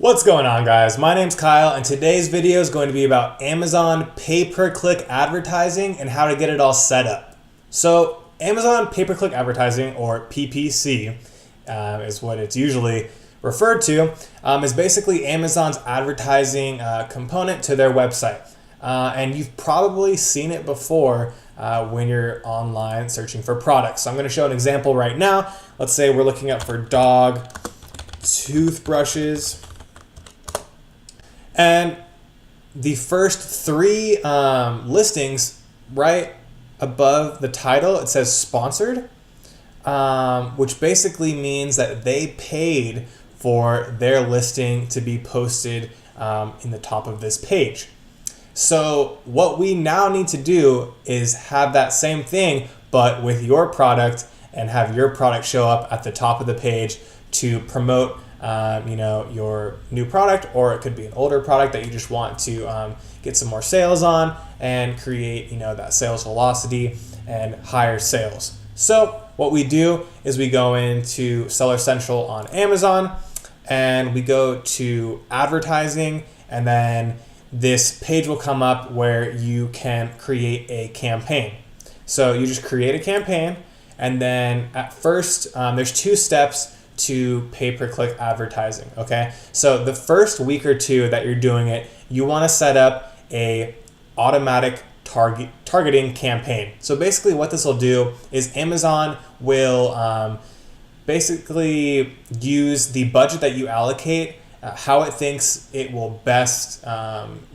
What's going on, guys? My name's Kyle, and today's video is going to be about Amazon pay-per-click advertising and how to get it all set up. So Amazon pay-per-click advertising, or PPC, is what it's usually referred to, is basically Amazon's advertising component to their website. And you've probably seen it before when you're online searching for products. So I'm going to show an example right now. Let's say we're looking up for dog toothbrushes. And the first three listings right above the title, it says sponsored, which basically means that they paid for their listing to be posted in the top of this page. So what we now need to do is have that same thing, but with your product, and have your product show up at the top of the page to promote your new product, or it could be an older product that you just want to get some more sales on and create, that sales velocity and higher sales. So what we do is we go into Seller Central on Amazon and we go to advertising, and then this page will come up where you can create a campaign. So you just create a campaign, and then at first there's two steps to pay-per-click advertising, okay? So the first week or two that you're doing it, you wanna set up a automatic targeting campaign. So basically what this will do is Amazon will basically use the budget that you allocate, how it thinks it will best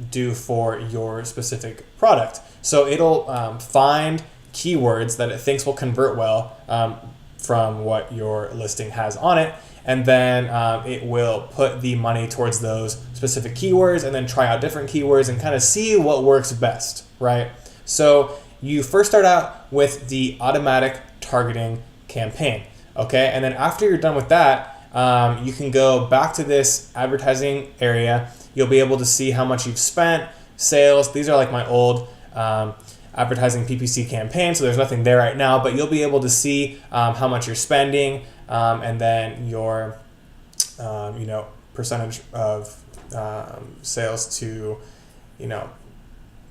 do for your specific product. So it'll find keywords that it thinks will convert well from what your listing has on it, and then it will put the money towards those specific keywords and then try out different keywords and kind of see what works best, right? So you first start out with the automatic targeting campaign, okay? And then after you're done with that, you can go back to this advertising area. You'll be able to see how much you've spent, sales. These are like my old advertising PPC campaign, so there's nothing there right now, but you'll be able to see how much you're spending, and then your percentage of sales to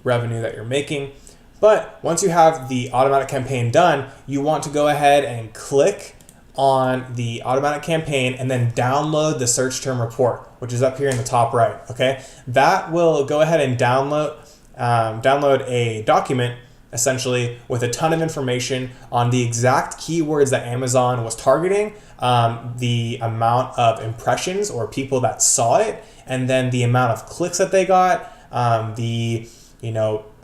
revenue that you're making. But once you have the automatic campaign done, you want to go ahead and click on the automatic campaign and then download the search term report, which is up here in the top right, okay? That will go ahead and download a document essentially with a ton of information on the exact keywords that Amazon was targeting, the amount of impressions or people that saw it, and then the amount of clicks that they got, the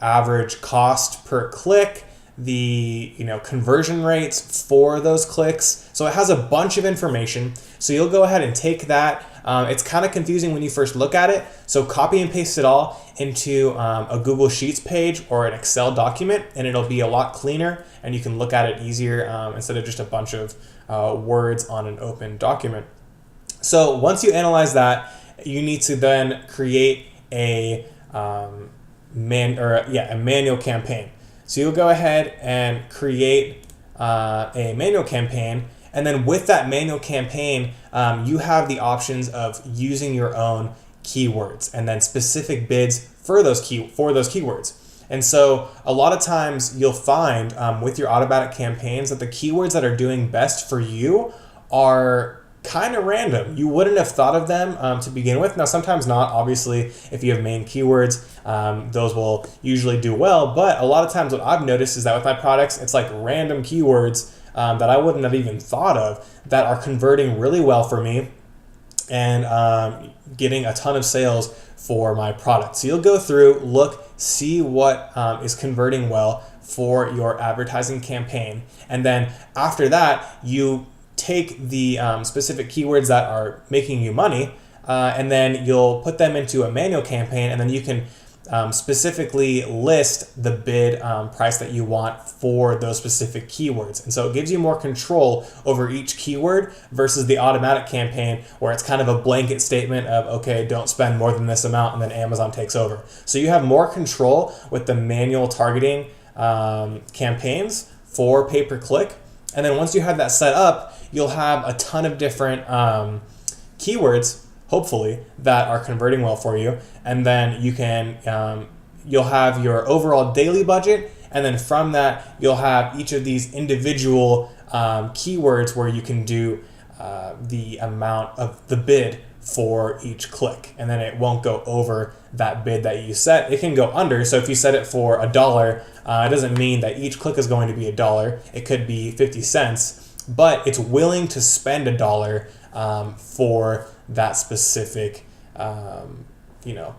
average cost per click, the conversion rates for those clicks. So it has a bunch of information. So you'll go ahead and take that. It's kind of confusing when you first look at it. So copy and paste it all into a Google Sheets page or an Excel document, and it'll be a lot cleaner and you can look at it easier instead of just a bunch of words on an open document. So once you analyze that, you need to then create a manual campaign. So you'll go ahead and create a manual campaign, and then with that manual campaign, you have the options of using your own keywords and then specific bids for those keywords. And so a lot of times you'll find with your automatic campaigns that the keywords that are doing best for you are kind of random. You wouldn't have thought of them to begin with. Now, sometimes not. Obviously, if you have main keywords, those will usually do well. But a lot of times what I've noticed is that with my products, it's like random keywords that I wouldn't have even thought of that are converting really well for me and getting a ton of sales for my product. So you'll go through, look, see what is converting well for your advertising campaign. And then after that, you take the specific keywords that are making you money, and then you'll put them into a manual campaign, and then you can specifically list the bid price that you want for those specific keywords. And so it gives you more control over each keyword versus the automatic campaign where it's kind of a blanket statement of, okay, don't spend more than this amount, and then Amazon takes over. So you have more control with the manual targeting campaigns for pay-per-click. And then once you have that set up, you'll have a ton of different keywords hopefully, that are converting well for you. And then you can, you'll have your overall daily budget. And then from that, you'll have each of these individual keywords where you can do the amount of the bid for each click, and then it won't go over that bid that you set. It can go under. So if you set it for $1, it doesn't mean that each click is going to be $1. It could be 50 cents, but it's willing to spend $1 for that specific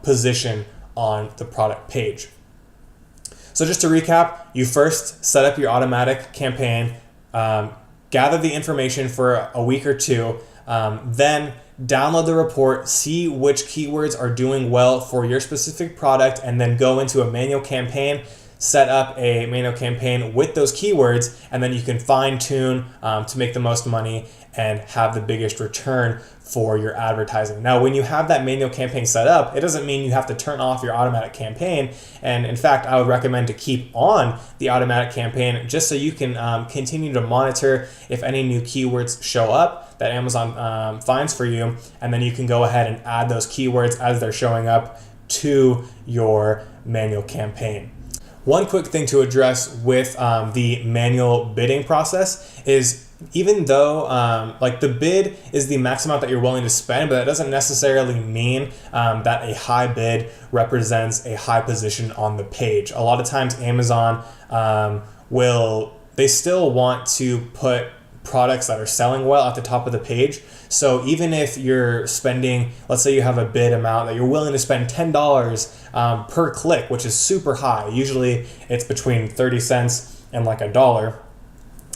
position on the product page. So just to recap, you first set up your automatic campaign, gather the information for a week or two, then download the report, see which keywords are doing well for your specific product, and then go into a manual campaign, set up a manual campaign with those keywords, and then you can fine tune to make the most money and have the biggest return for your advertising. Now, when you have that manual campaign set up, it doesn't mean you have to turn off your automatic campaign. And in fact, I would recommend to keep on the automatic campaign just so you can continue to monitor if any new keywords show up that Amazon finds for you. And then you can go ahead and add those keywords as they're showing up to your manual campaign. One quick thing to address with the manual bidding process is, even though the bid is the max amount that you're willing to spend, but that doesn't necessarily mean that a high bid represents a high position on the page. A lot of times Amazon they still want to put products that are selling well at the top of the page. So even if you're spending, let's say you have a bid amount that you're willing to spend $10 per click, which is super high. Usually it's between 30 cents and like $1.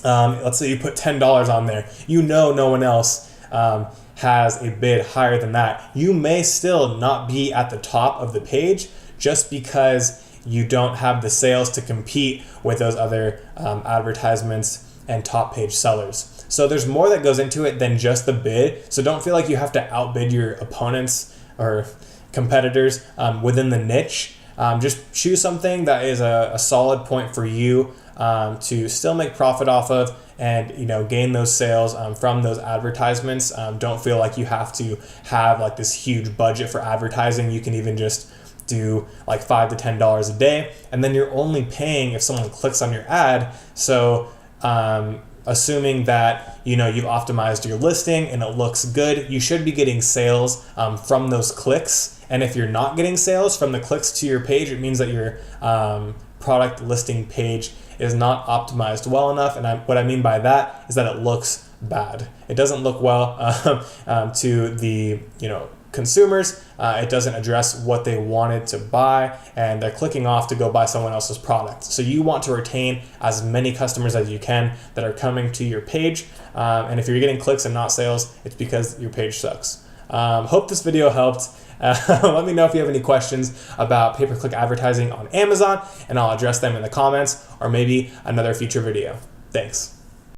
Let's say you put $10 on there. No one else has a bid higher than that. You may still not be at the top of the page just because you don't have the sales to compete with those other advertisements and top page sellers. So there's more that goes into it than just the bid. So don't feel like you have to outbid your opponents or competitors within the niche. Just choose something that is a solid point for you to still make profit off of, and gain those sales from those advertisements. Don't feel like you have to have like this huge budget for advertising. You can even just do like $5 to $10 a day, and then you're only paying if someone clicks on your ad. So assuming that you've optimized your listing and it looks good, you should be getting sales from those clicks. And if you're not getting sales from the clicks to your page, it means that your product listing page is not optimized well enough. And what I mean by that is that it looks bad. It doesn't look well to the consumers. It doesn't address what they wanted to buy, and they're clicking off to go buy someone else's product. So you want to retain as many customers as you can that are coming to your page. And if you're getting clicks and not sales, it's because your page sucks. Hope this video helped. Let me know if you have any questions about pay-per-click advertising on Amazon, and I'll address them in the comments or maybe another future video. Thanks.